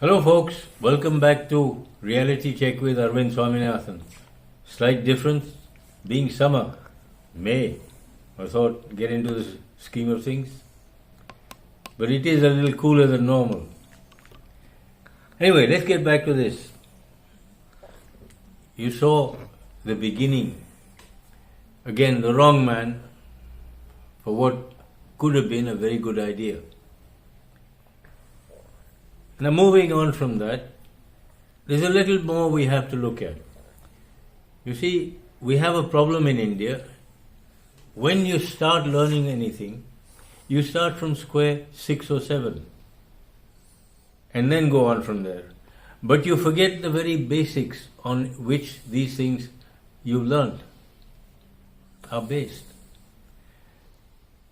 Hello, folks. Welcome back to Reality Check with Arvind Swaminathan. Slight difference being summer, May. I thought get into the scheme of things, but it is a little cooler than normal. Anyway, let's get back to this. You saw the beginning. Again, the wrong man for what could have been a very good idea. Now, moving on from that, there's a little more we have to look at. You see, we have a problem in India. When you start learning anything, you start from square 6 or 7 and then go on from there. But you forget the very basics on which these things you've learned are based.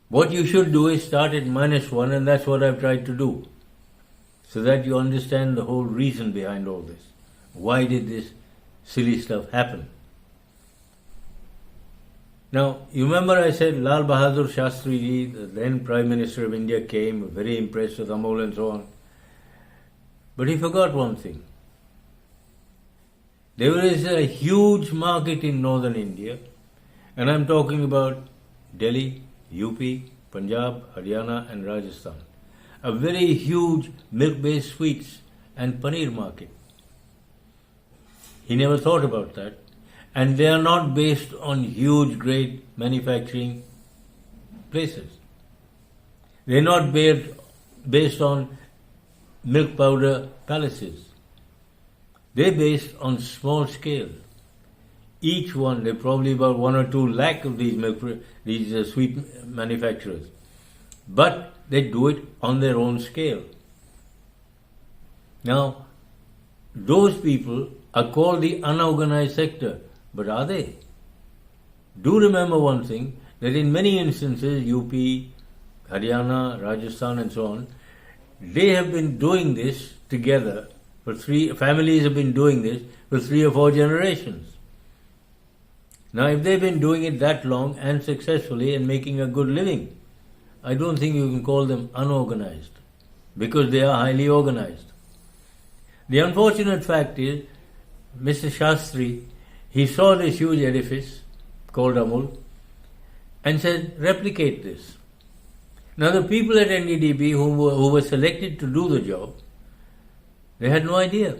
What you should do is start at -1, and that's what I've tried to do, so that you understand the whole reason behind all this. Why did this silly stuff happen? Now, you remember I said Lal Bahadur Shastri ji, the then Prime Minister of India, came, very impressed with Amul and so on. But he forgot one thing. There is a huge market in northern India, and I'm talking about Delhi, UP, Punjab, Haryana and Rajasthan. A very huge milk-based sweets and paneer market. He never thought about that. And they are not based on huge, great manufacturing places. They are not based on milk powder palaces. They are based on small scale. Each one, there are probably about 1 or 2 lakh of these sweet manufacturers. But they do it on their own scale. Now, those people are called the unorganized sector, but are they? Do remember one thing, that in many instances, UP, Haryana, Rajasthan and so on, they have been doing this together families have been doing this for 3 or 4 generations. Now, if they've been doing it that long and successfully and making a good living, I don't think you can call them unorganized, because they are highly organized. The unfortunate fact is, Mr. Shastri, he saw this huge edifice called Amul and said, replicate this. Now, the people at NEDB who were selected to do the job, they had no idea.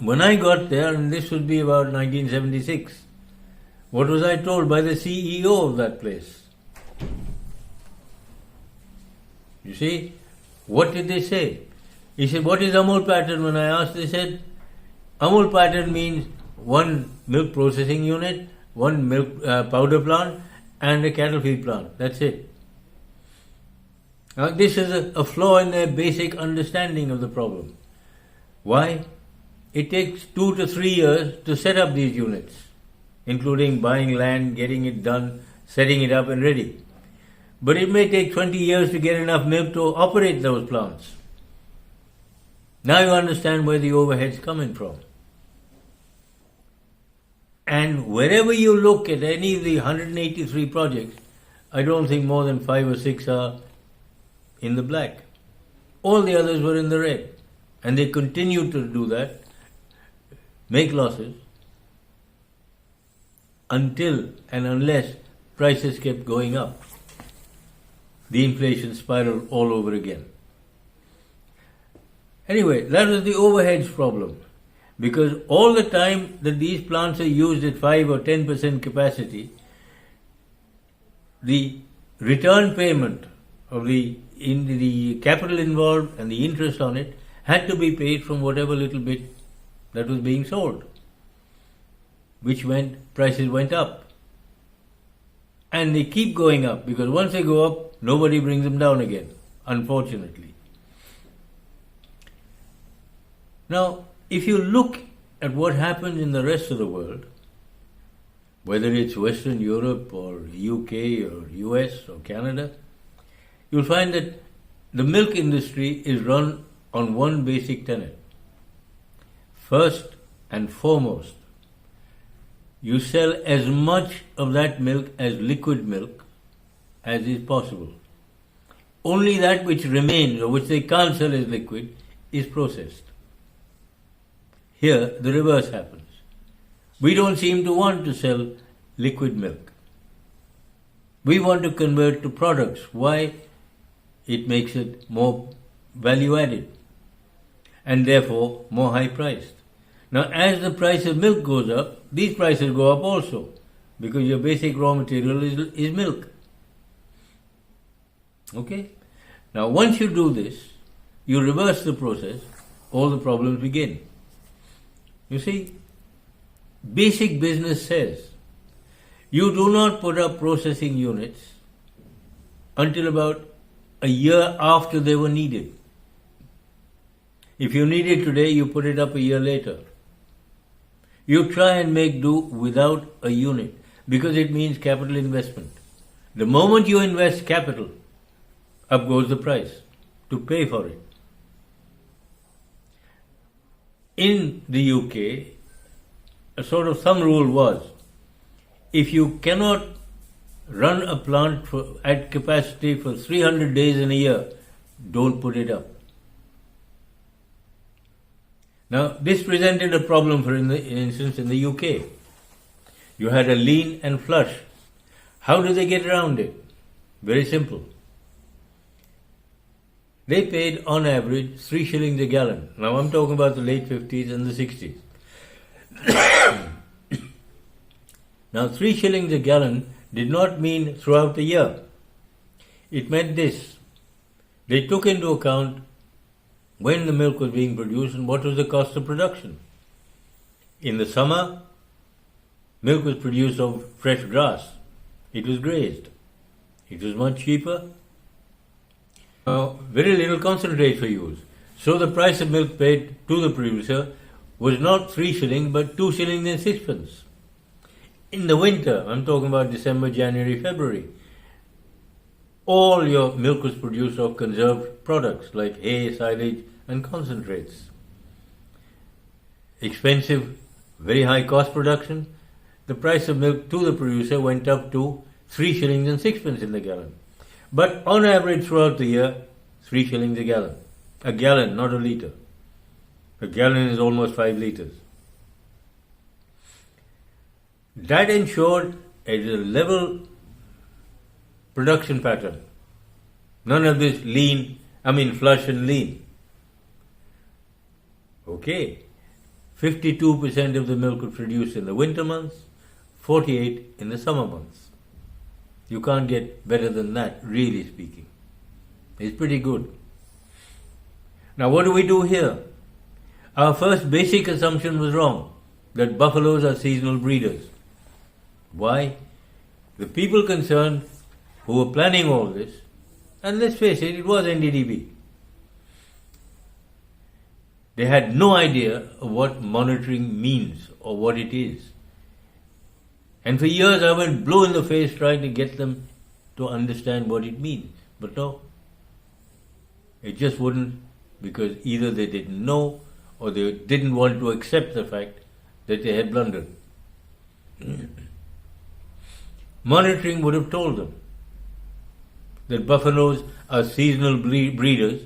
When I got there, and this would be about 1976, what was I told by the CEO of that place? You see, what did they say? He said, what is Amul pattern? When I asked, they said, Amul pattern means 1 milk processing unit, 1 milk powder plant, and a cattle feed plant. That's it. Now, this is a flaw in their basic understanding of the problem. Why? It takes 2 to 3 years to set up these units, including buying land, getting it done, setting it up and ready. But it may take 20 years to get enough milk to operate those plants. Now you understand where the overhead's coming from. And wherever you look at any of the 183 projects, I don't think more than 5 or 6 are in the black. All the others were in the red. And they continued to do that, make losses, until and unless prices kept going up. The inflation spiraled all over again. Anyway, that was the overheads problem. Because all the time that these plants are used at 5 or 10% capacity, the return payment of the capital involved and the interest on it had to be paid from whatever little bit that was being sold, which meant prices went up. And they keep going up, because once they go up, nobody brings them down again, unfortunately. Now, if you look at what happens in the rest of the world, whether it's Western Europe or UK or US or Canada, you'll find that the milk industry is run on one basic tenet. First and foremost, you sell as much of that milk as liquid milk as is possible. Only that which remains, or which they can't sell as liquid, is processed. Here, the reverse happens. We don't seem to want to sell liquid milk. We want to convert to products. Why? It makes it more value added and therefore more high priced. Now, as the price of milk goes up, these prices go up also because your basic raw material is milk. Okay? Now, once you do this, you reverse the process, all the problems begin. You see, basic business says you do not put up processing units until about a year after they were needed. If you need it today, you put it up a year later. You try and make do without a unit because it means capital investment. The moment you invest capital, up goes the price to pay for it. In the UK, a sort of thumb rule was, if you cannot run a plant at capacity for 300 days in a year, don't put it up. Now, this presented a problem, for instance, in the UK. You had a lean and flush. How do they get around it? Very simple. They paid on average 3 shillings a gallon. Now, I'm talking about the late 50s and the 60s. Now, 3 shillings a gallon did not mean throughout the year. It meant this. They took into account when the milk was being produced and what was the cost of production. In the summer, milk was produced off fresh grass. It was grazed. It was much cheaper. Very little concentrate for use. So the price of milk paid to the producer was not 3 shillings but 2 shillings and sixpence. In the winter, I'm talking about December, January, February, all your milk was produced of conserved products like hay, silage and concentrates. Expensive, very high cost production. The price of milk to the producer went up to 3 shillings and sixpence in the gallon. But on average throughout the year, 3 shillings a gallon. A gallon, not a litre. A gallon is almost 5 litres. That ensured a level production pattern. None of this flush and lean. Okay. 52% of the milk was produced in the winter months, 48% in the summer months. You can't get better than that, really speaking. It's pretty good. Now, what do we do here? Our first basic assumption was wrong, that buffaloes are seasonal breeders. Why? The people concerned who were planning all this, and let's face it, it was NDDB. They had no idea of what monitoring means or what it is. And for years I went blue in the face trying to get them to understand what it means. But no, it just wouldn't, because either they didn't know or they didn't want to accept the fact that they had blundered. Monitoring would have told them that buffaloes are seasonal breeders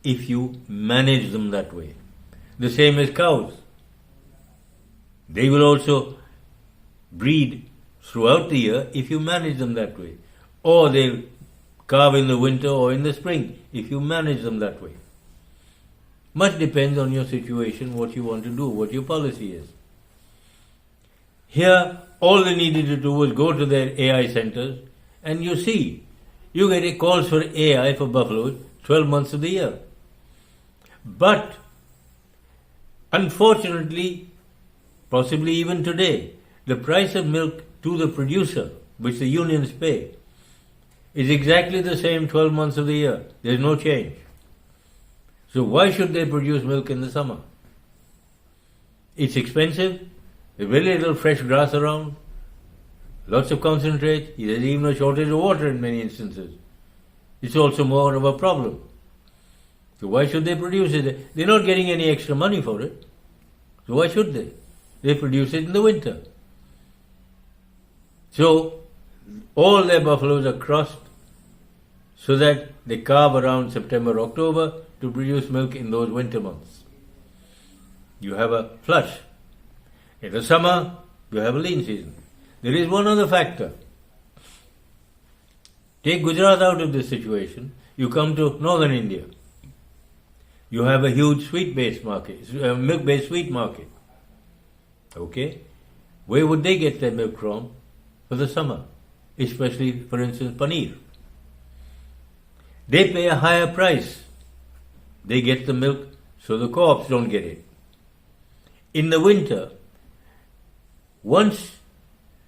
if you manage them that way. The same as cows. They will also breed throughout the year if you manage them that way. Or they'll calve in the winter or in the spring if you manage them that way. Much depends on your situation, what you want to do, what your policy is. Here, all they needed to do was go to their AI centers and you get calls for AI for buffaloes 12 months of the year. But, unfortunately, possibly even today, the price of milk to the producer, which the unions pay, is exactly the same 12 months of the year. There's no change. So why should they produce milk in the summer? It's expensive. There's very little fresh grass around. Lots of concentrate. There's even a shortage of water in many instances. It's also more of a problem. So why should they produce it? They're not getting any extra money for it. So why should they? They produce it in the winter. So all their buffaloes are crossed so that they calve around September, October to produce milk in those winter months. You have a flush. In the summer, you have a lean season. There is one other factor. Take Gujarat out of this situation. You come to northern India. You have a huge sweet-based market, milk-based sweet market. Okay? Where would they get their milk from for the summer? Especially, for instance, paneer. They pay a higher price. They get the milk, so the co-ops don't get it. In the winter, once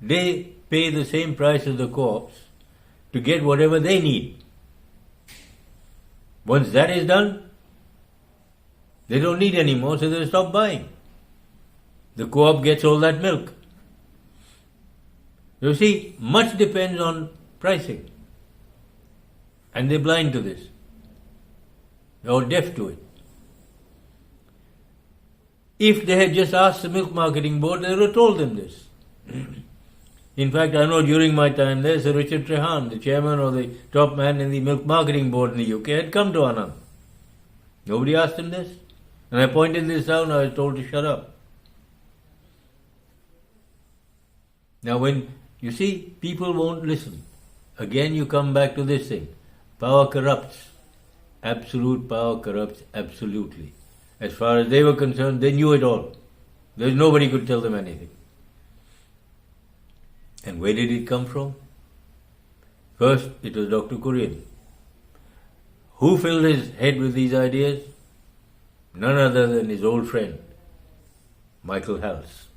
they pay the same price as the co-ops to get whatever they need. Once that is done, they don't need any more, so they stop buying. The co-op gets all that milk. You see, much depends on pricing. And they're blind to this. Or deaf to it. If they had just asked the Milk Marketing Board, they would have told them this. In fact, I know during my time there, Sir Richard Trehan, the chairman or the top man in the Milk Marketing Board in the UK, had come to Anand. Nobody asked him this. And I pointed this out and I was told to shut up. Now when you see, people won't listen. Again you come back to this thing. Power corrupts. Absolute power corrupts absolutely. As far as they were concerned, they knew it all. There's nobody could tell them anything. And where did it come from? First, it was Dr. Kurian. Who filled his head with these ideas? None other than his old friend, Michael Hals.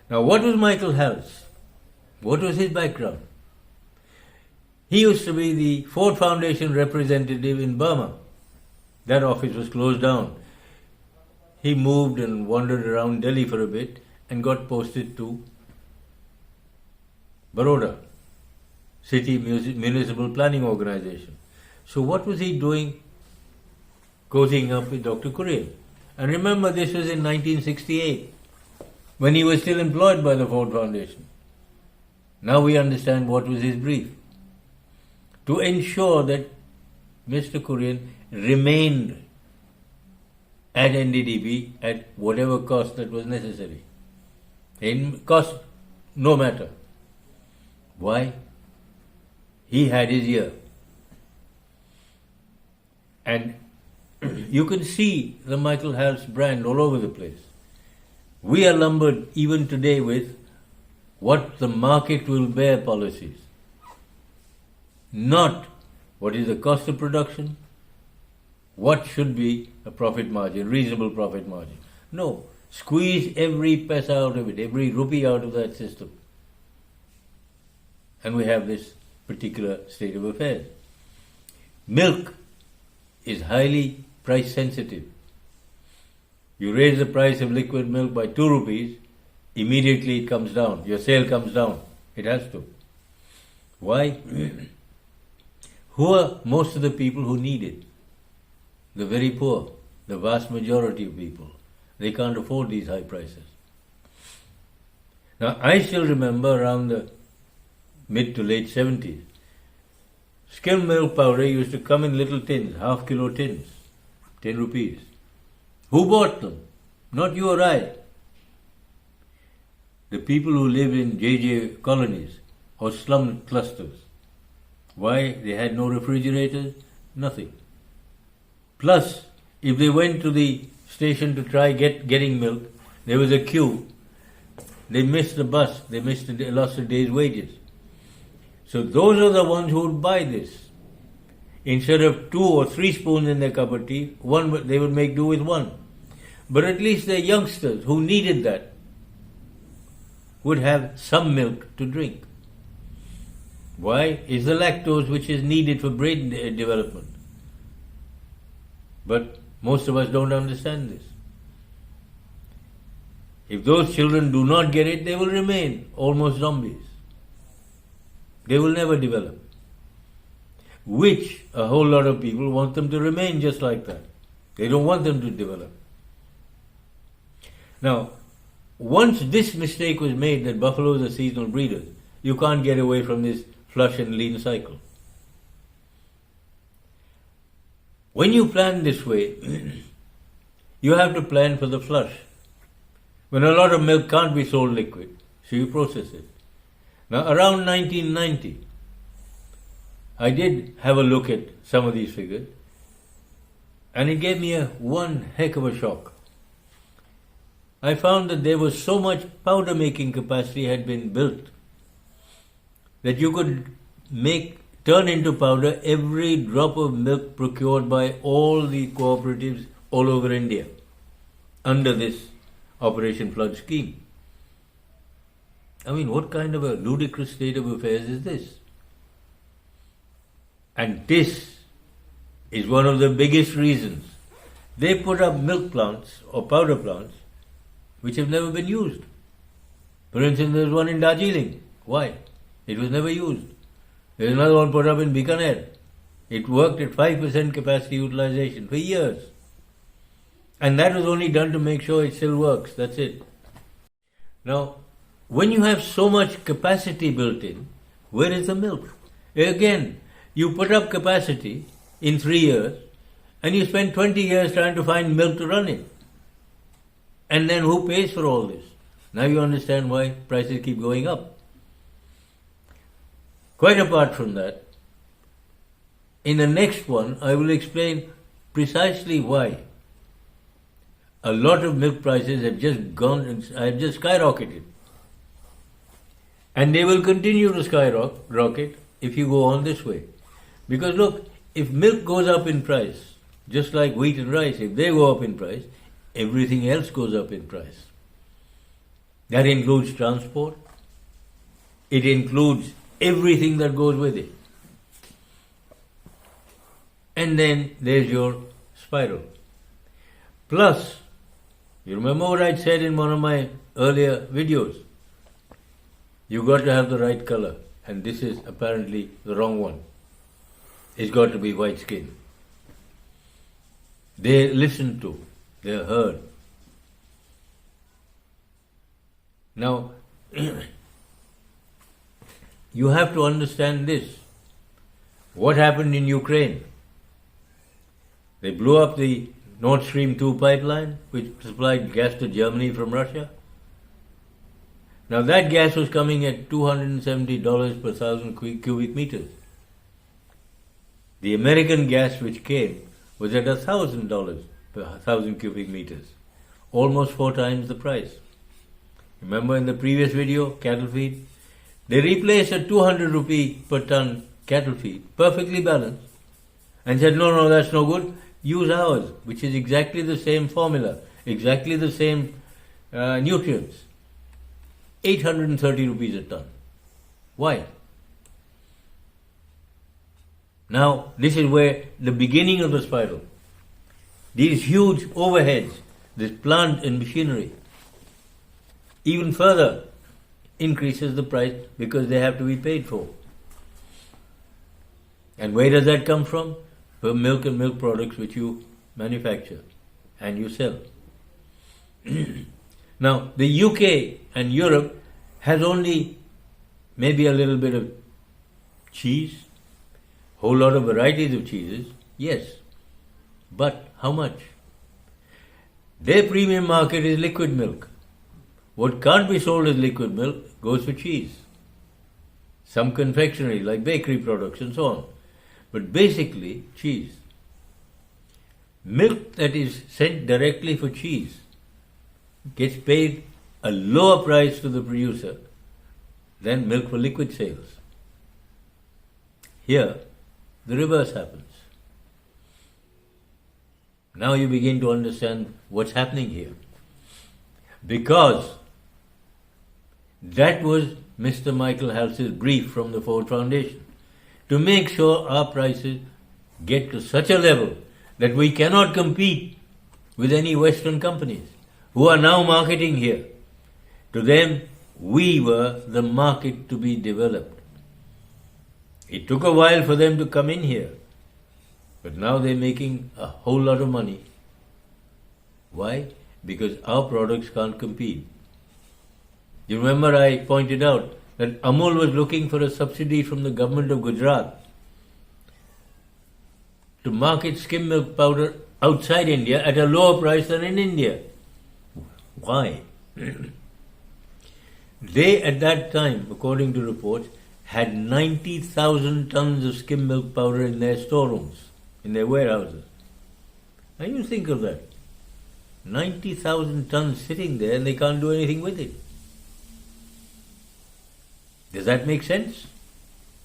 Now, what was Michael Hals? What was his background? He used to be the Ford Foundation representative in Burma. That office was closed down. He moved and wandered around Delhi for a bit and got posted to Baroda, City Municipal Planning Organization. So what was he doing? Cozying up with Dr. Kurian. And remember, this was in 1968, when he was still employed by the Ford Foundation. Now we understand what was his brief. To ensure that Mr. Kurian remained at NDDB at whatever cost that was necessary. In cost, no matter. Why? He had his ear. And you can see the Michael Hals brand all over the place. We are lumbered even today with what the market will bear policies. Not what is the cost of production, what should be a profit margin, reasonable profit margin. No, squeeze every paisa out of it, every rupee out of that system. And we have this particular state of affairs. Milk is highly price sensitive. You raise the price of liquid milk by 2 rupees, immediately it comes down. Your sale comes down. It has to. Why? Who are most of the people who need it? The very poor, the vast majority of people. They can't afford these high prices. Now, I still remember around the mid to late 70s, skimmed milk powder used to come in little tins, half-kilo tins, 10 rupees. Who bought them? Not you or I. The people who live in JJ colonies or slum clusters. Why? They had no refrigerators, nothing. Plus, if they went to the station to try getting milk, there was a queue. They missed the bus. They lost a day's wages. So those are the ones who would buy this. Instead of 2 or 3 spoons in their cup of tea, they would make do with 1. But at least the youngsters who needed that would have some milk to drink. Why? It's the lactose which is needed for brain development. But most of us don't understand this. If those children do not get it, they will remain almost zombies. They will never develop. Which a whole lot of people want them to remain just like that. They don't want them to develop. Now, once this mistake was made that buffaloes are seasonal breeders, you can't get away from this flush and lean cycle. When you plan this way, you have to plan for the flush. When a lot of milk can't be sold liquid, so you process it. Now, around 1990, I did have a look at some of these figures, and it gave me one heck of a shock. I found that there was so much powder making capacity had been built that you could turn into powder every drop of milk procured by all the cooperatives all over India under this Operation Flood scheme. I mean, what kind of a ludicrous state of affairs is this? And this is one of the biggest reasons they put up milk plants or powder plants which have never been used. For instance, there's one in Darjeeling. Why? It was never used. There's another one put up in Bikaner. It worked at 5% capacity utilization for years. And that was only done to make sure it still works. That's it. Now, when you have so much capacity built in, where is the milk? Again, you put up capacity in 3 years and you spend 20 years trying to find milk to run it. And then who pays for all this? Now you understand why prices keep going up. Quite apart from that, in the next one, I will explain precisely why a lot of milk prices have just skyrocketed. And they will continue to skyrocket if you go on this way. Because look, if milk goes up in price, just like wheat and rice, if they go up in price, everything else goes up in price. That includes transport. It includes everything that goes with it. And then there's your spiral. Plus, you remember what I said in one of my earlier videos? You've got to have the right color. And this is apparently the wrong one. It's got to be white skin. They're listened to. They're heard. Now, you have to understand this. What happened in Ukraine? They blew up the Nord Stream 2 pipeline, which supplied gas to Germany from Russia. Now that gas was coming at $270 per 1,000 cubic meters. The American gas which came was at $1,000 per 1,000 cubic meters, almost 4 times the price. Remember in the previous video, cattle feed? They replaced a 200 rupee per ton cattle feed, perfectly balanced, and said, no, that's no good. Use ours, which is exactly the same formula, exactly the same nutrients. 830 rupees a ton. Why? Now, this is where the beginning of the spiral. These huge overheads, this plant and machinery, even further increases the price because they have to be paid for. And where does that come from? From milk and milk products which you manufacture and you sell. Now, the UK and Europe has only maybe a little bit of cheese, whole lot of varieties of cheeses, yes. But how much? Their premium market is liquid milk. What can't be sold as liquid milk goes for cheese. Some confectionery like bakery products and so on. But basically, cheese. Milk that is sent directly for cheese gets paid a lower price to the producer than milk for liquid sales. Here, the reverse happens. Now you begin to understand what's happening here. Because that was Mr. Michael Halse's brief from the Ford Foundation, to make sure our prices get to such a level that we cannot compete with any Western companies who are now marketing here. To them, we were the market to be developed. It took a while for them to come in here, but now they're making a whole lot of money. Why? Because our products can't compete. You remember I pointed out that Amul was looking for a subsidy from the government of Gujarat to market skim milk powder outside India at a lower price than in India. Why? They, at that time, according to reports, had 90,000 tons of skim milk powder in their storerooms, in their warehouses. Now you think of that. 90,000 tons sitting there and they can't do anything with it. Does that make sense?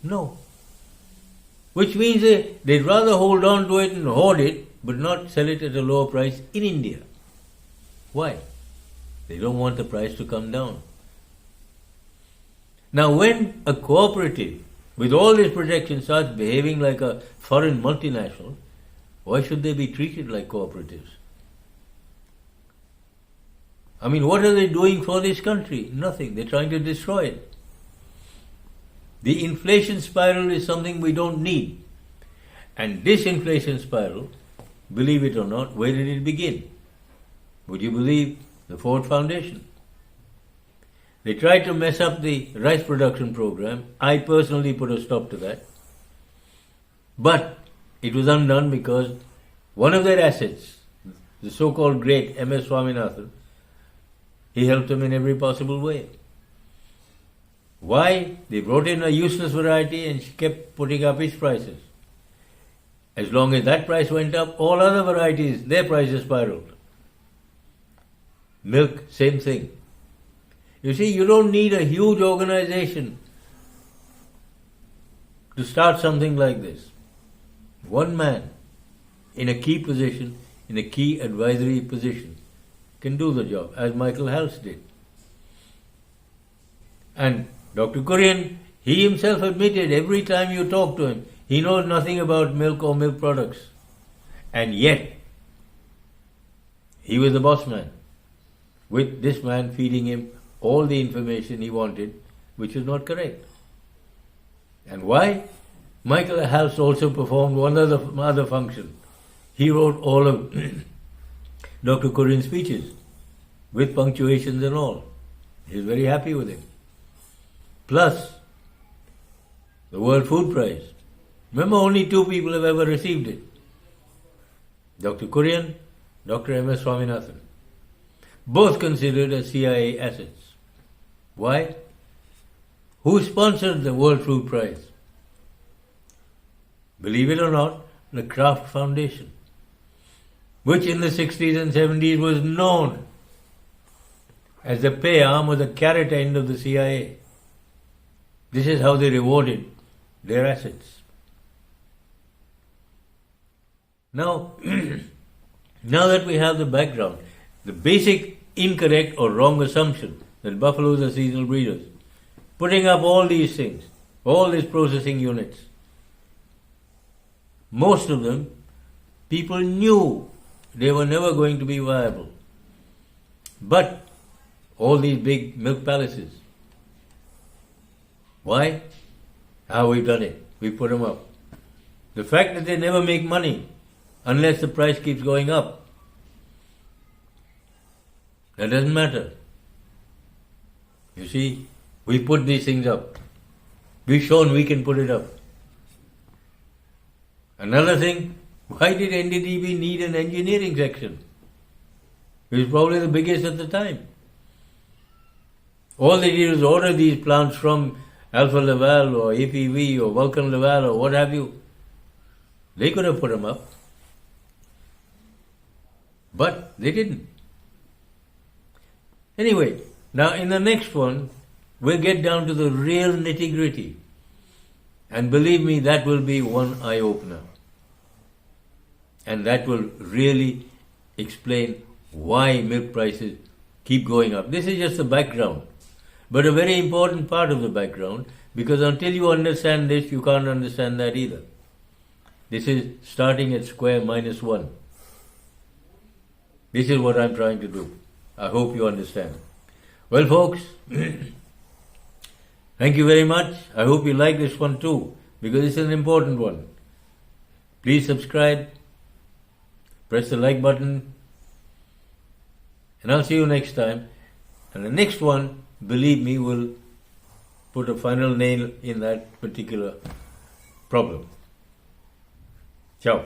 No. Which means they'd rather hold on to it and hoard it, but not sell it at a lower price in India. Why? They don't want the price to come down. Now, when a cooperative with all this protection starts behaving like a foreign multinational, why should they be treated like cooperatives? I mean, what are they doing for this country? Nothing. They're trying to destroy it. The inflation spiral is something we don't need. And this inflation spiral, believe it or not, where did it begin? Would you believe the Ford Foundation? They tried to mess up the rice production program. I personally put a stop to that. But it was undone because one of their assets, the so-called great M.S. Swaminathan, he helped them in every possible way. Why? They brought in a useless variety and she kept putting up its prices. As long as that price went up, all other varieties, their prices spiraled. Milk, same thing. You see, you don't need a huge organization to start something like this. One man in a key position, in a key advisory position, can do the job, as Michael Hals did. And Dr. Kurian, he himself admitted every time you talk to him, he knows nothing about milk or milk products. And yet, he was the boss man, with this man feeding him all the information he wanted, which was not correct. And why? Michael Hals also performed one other function. He wrote all of Dr. Kurian's speeches, with punctuations and all. He was very happy with him. Plus, the World Food Prize. Remember, only 2 people have ever received it. Dr. Kurian, Dr. M.S. Swaminathan. Both considered as CIA assets. Why? Who sponsored the World Food Prize? Believe it or not, the Kraft Foundation, which in the 60s and 70s was known as the pay arm or the carrot end of the CIA. This is how they rewarded their assets. Now, now that we have the background, the basic incorrect or wrong assumption that buffaloes are seasonal breeders, putting up all these things, all these processing units, most of them, people knew they were never going to be viable. But all these big milk palaces, why? How we've done it. We put them up. The fact that they never make money unless the price keeps going up, that doesn't matter. You see, we put these things up. We've shown we can put it up. Another thing, why did NDDB need an engineering section? It was probably the biggest at the time. All they did was order these plants from Alfa Laval or APV or Vulcan Laval or what have you. They could have put them up. But they didn't. Anyway, now in the next one, we'll get down to the real nitty-gritty. And believe me, that will be one eye-opener. And that will really explain why milk prices keep going up. This is just the background, but a very important part of the background, because until you understand this, you can't understand that either. This is starting at square minus 1. This is what I'm trying to do. I hope you understand. Well, folks, thank you very much. I hope you like this one too, because it's an important one. Please subscribe, press the like button, and I'll see you next time. And the next one, believe me, will put a final nail in that particular problem. Ciao.